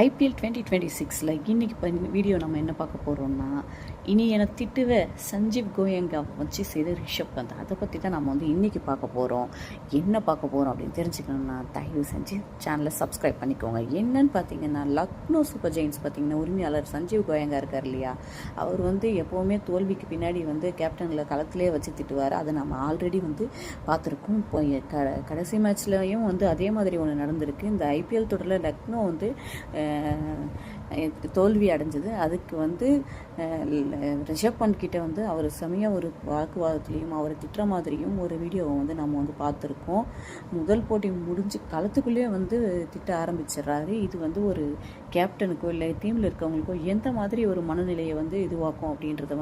IPL 2026 இன்றைக்கி video நம்ம என்ன பார்க்க போகிறோம்னா, இனி என்னை திட்டுவ சஞ்சீவ் கோயங்கா வச்சு செய்த ரிஷப் பந்த், அதை பற்றி தான் நம்ம இன்றைக்கி பார்க்க போகிறோம். என்ன பார்க்க போகிறோம் அப்படின்னு தெரிஞ்சுக்கணும்னா தயவு செஞ்சு சேனலை சப்ஸ்கிரைப் பண்ணிக்கோங்க. என்னன்னு பார்த்தீங்கன்னா, லக்னோ சூப்பர் ஜெயின்ஸ் பார்த்தீங்கன்னா உரிமையாளர் சஞ்சீவ் கோயங்கா இருக்கார் இல்லையா, அவர் எப்போவுமே தோல்விக்கு பின்னாடி கேப்டனில் களத்திலே வச்சு திட்டுவார். அதை நம்ம ஆல்ரெடி பார்த்துருக்கோம். இப்போ கடைசி மேட்ச்லேயும் அதே மாதிரி ஒன்று நடந்திருக்கு. இந்த ஐபிஎல் தொடரில் லக்னோ தோல்வி அடைஞ்சது. அதுக்கு ரிஷப் பந்த் கிட்ட அவர் செமையாக ஒரு வாக்குவாதத்துலேயும் அவரை திட்டுற மாதிரியும் ஒரு வீடியோவை நம்ம பார்த்துருக்கோம். முதல் போட்டி முடிஞ்சு களத்துக்குள்ளேயே திட்ட ஆரம்பிச்சிடுறாரு. இது ஒரு கேப்டனுக்கோ இல்லை டீமில் இருக்கவங்களுக்கோ எந்த மாதிரி ஒரு மனநிலையை இதுவாக்கும் அப்படின்றத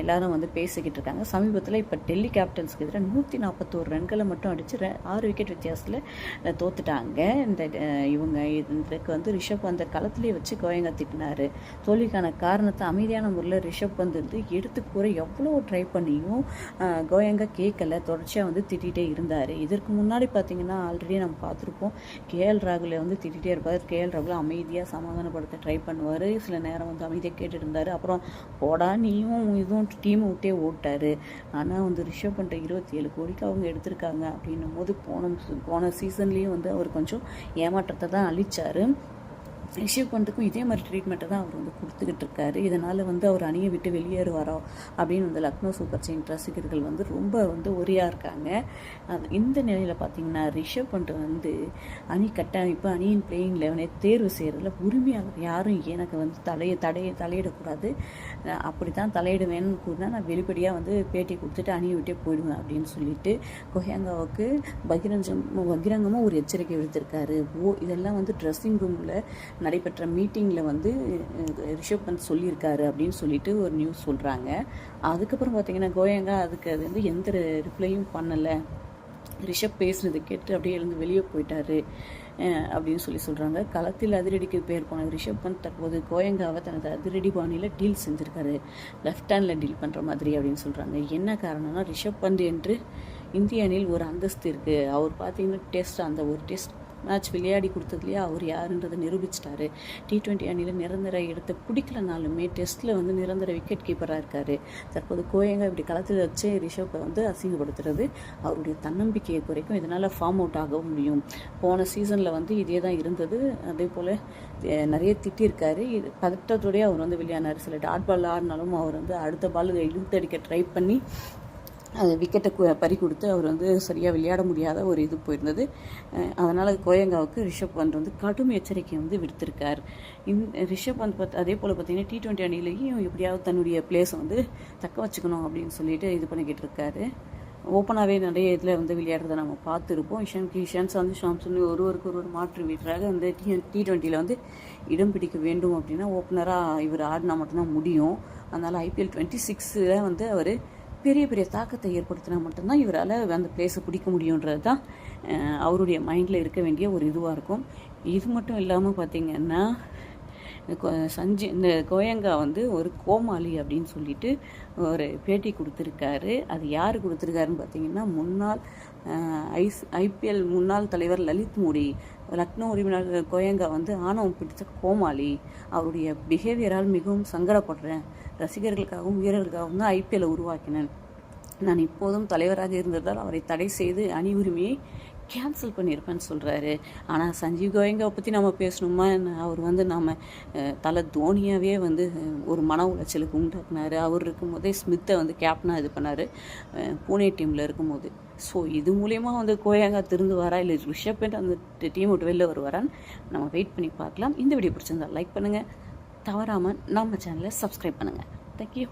எல்லாரும் பேசிக்கிட்டு இருக்காங்க. சமீபத்தில் இப்போ டெல்லி கேப்டன்ஸ்க்கு எதிராக 141 ரன்களை மட்டும் அடித்து 6 விக்கெட் வித்தியாசத்தில் தோத்துட்டாங்க. இதுக்கு ரிஷப் அந்த களத்திலே வச்சு கோயங்கா திட்டினார். தோல்விக்கான காரணத்தை அமைதியான முறையில் ரிஷப் எடுத்து கூற எவ்வளோ ட்ரை பண்ணியும் கோயங்கா கேட்கல. தொடர்ச்சியாக திட்டிகிட்டே இருந்தார். இதற்கு முன்னாடி பார்த்தீங்கன்னா ஆல்ரெடி நம்ம பார்த்துருப்போம். கேஎல் ராகுலை திட்டிகிட்டே இருப்பார். கேஎல் ராகுல் அமைதியாக சமாதானப்படுத்த ட்ரை பண்ணுவார். சில நேரம் அமைதியாக கேட்டுட்டு இருந்தார். அப்புறம் போடா நீயும் இதுவும் டீமை விட்டே ஓட்டார். ஆனால் ரிஷப் பண்ட் 27 கோடிக்கு அவங்க எடுத்திருக்காங்க அப்படின்னும் போது போன சீசன்லேயும் அவர் கொஞ்சம் ஏமாற்றத்தை தான் அளித்தார். ரிஷப் பண்ட்டுக்கும் இதே மாதிரி ட்ரீட்மெண்ட்டை தான் அவர் கொடுத்துக்கிட்டு இருக்காரு. இதனால் அவர் அணியை விட்டு வெளியேறுவாரோ அப்படின்னு லக்னோ சூப்பர் ஜெயின்ஸ் ரசிகர்கள் ரொம்ப ஒரியாக இருக்காங்க. இந்த நிலையில் பார்த்தீங்கன்னா ரிஷப் பண்ட் அணி கட்டமைப்பு அணியின் பிளேயிங் 11 தேர்வு செய்கிறதுல உரிமையாளர் யாரும் எனக்கு தலையிடக்கூடாது, அப்படி தான் தலையிடுவேன்னு கூட நான் வெளிப்படையாக பேட்டி கொடுத்துட்டு அணியை விட்டே போயிடுவேன் அப்படின்னு சொல்லிட்டு கோயங்காவுக்கு பகிரங்கமாக ஒரு எச்சரிக்கை விடுத்திருக்காரு. இதெல்லாம் ட்ரெஸ்ஸிங் ரூமில் நடைபெற்ற மீட்டிங்கில் ரிஷப் பந்த் சொல்லியிருக்காரு அப்படின்னு சொல்லிட்டு ஒரு நியூஸ் சொல்கிறாங்க. அதுக்கப்புறம் பார்த்தீங்கன்னா கோயங்கா அதுக்கு எந்த ரிப்ளையும் பண்ணலை. ரிஷப் பேசுனது கேட்டு அப்படியே எழுந்து வெளியே போயிட்டாரு அப்படின்னு சொல்கிறாங்க. களத்தில் அதிரடிக்கு பேர் போன ரிஷப் பந்த் தற்போது கோயங்காவை தனது அதிரடி பாணியில் டீல் செஞ்சுருக்காரு. லெஃப்ட் ஹேண்டில் டீல் பண்ணுற மாதிரி அப்படின்னு சொல்கிறாங்க. என்ன காரணம்னா ரிஷப் பந்த் என்று இந்திய அணியில் ஒரு அந்தஸ்து இருக்குது. அவர் பார்த்தீங்கன்னா அந்த ஒரு டெஸ்ட் மேட்ச் விளையாடி கொடுத்ததுலேயே அவர் யாருன்றதை நிரூபிச்சிட்டாரு. T20 அணியில் நிரந்தர இடத்தை பிடிக்கலனாலுமே டெஸ்ட்டில் நிரந்தர விக்கெட் கீப்பராக இருக்கார். தற்போது கோயங்கா இப்படி களத்தில் வச்சு ரிஷப்பை அசிங்கப்படுத்துறது அவருடைய தன்னம்பிக்கையை குறைக்கும். இதனால் ஃபார்ம் அவுட் ஆக முடியும். போன சீசனில் இதே தான் இருந்தது. அதே போல் நிறைய திட்டிருக்காரு. பதட்டத்தோடய அவர் விளையாடினார். சில டாட் பால் ஆடினாலும் அவர் அடுத்த பால் இழுத்தடிக்க ட்ரை பண்ணி அது விக்கெட்டை பறி கொடுத்து அவர் சரியாக விளையாட முடியாத ஒரு இது போயிருந்தது. அதனால் கோயங்காவுக்கு ரிஷப் பந்த் கடும் எச்சரிக்கை விடுத்திருக்கார். ரிஷப் பந்த் அதே போல் பார்த்தீங்கன்னா T20 அணியிலையும் எப்படியாவது தன்னுடைய பிளேஸை தக்க வச்சுக்கணும் அப்படின்னு சொல்லிட்டு இது பண்ணிக்கிட்டு இருக்காரு. ஓப்பனாகவே நிறைய இதில் விளையாடுறதை நம்ம பார்த்துருப்போம். இஷான் சாம்சன் ஒருவருக்கு மாற்று வீட்டராக T20 இடம் பிடிக்க வேண்டும் அப்படின்னா ஓப்பனராக இவர் ஆடினா மட்டும்தான் முடியும். அதனால் IPL 26 அவர் பெரிய பெரிய தாக்கத்தை ஏற்படுத்தினா மட்டும்தான் இவரால் அந்த பிளேஸை பிடிக்க முடியுன்றது தான் அவருடைய மைண்டில் இருக்க வேண்டிய ஒரு இதுவாக இருக்கும். இது மட்டும் இல்லாமல் பார்த்திங்கன்னா இந்த கோயங்கா ஒரு கோமாளி அப்படின்னு சொல்லிட்டு ஒரு பேட்டி கொடுத்துருக்காரு. அது யார் கொடுத்துருக்காருன்னு பார்த்தீங்கன்னா முன்னாள் IPL முன்னாள் தலைவர் லலித் மோடி. லக்னோ உரிமையாளர் கோயங்கா ஆணவம் பிடித்த கோமாளி, அவருடைய பிஹேவியரால் மிகவும் சங்கடப்படுறேன். ரசிகர்களுக்காகவும் வீரர்களுக்காகவும் தான் IPL உருவாக்கினேன். நான் இப்போதும் தலைவராக இருந்ததால் அவரை தடை செய்து அணி உரிமையை கேன்சல் பண்ணியிருப்பேன்னு சொல்கிறாரு. ஆனால் சஞ்சீவ் கோயங்காவை பற்றி நம்ம பேசணுமா, அவர் நம்ம தலை தோனியாவே ஒரு மன உளைச்சலுக்கு உண்டாக்குனார். அவர் இருக்கும்போதே ஸ்மித்தை கேப்டனாக இது பண்ணார் பூனே டீமில் இருக்கும்போது. ஸோ இது மூலயமா கோயங்கா திருந்துவாரா இல்லை ரிஷப் பண்ட் அந்த டீம் விட்டு வெளில வருவாரான்னு நம்ம வெயிட் பண்ணி பார்க்கலாம். இந்த வீடியோ பிடிச்சிருந்தா லைக் பண்ணுங்கள், தவறாமல் நம்ம சேனலை சப்ஸ்கிரைப் பண்ணுங்கள். தேங்க்யூ.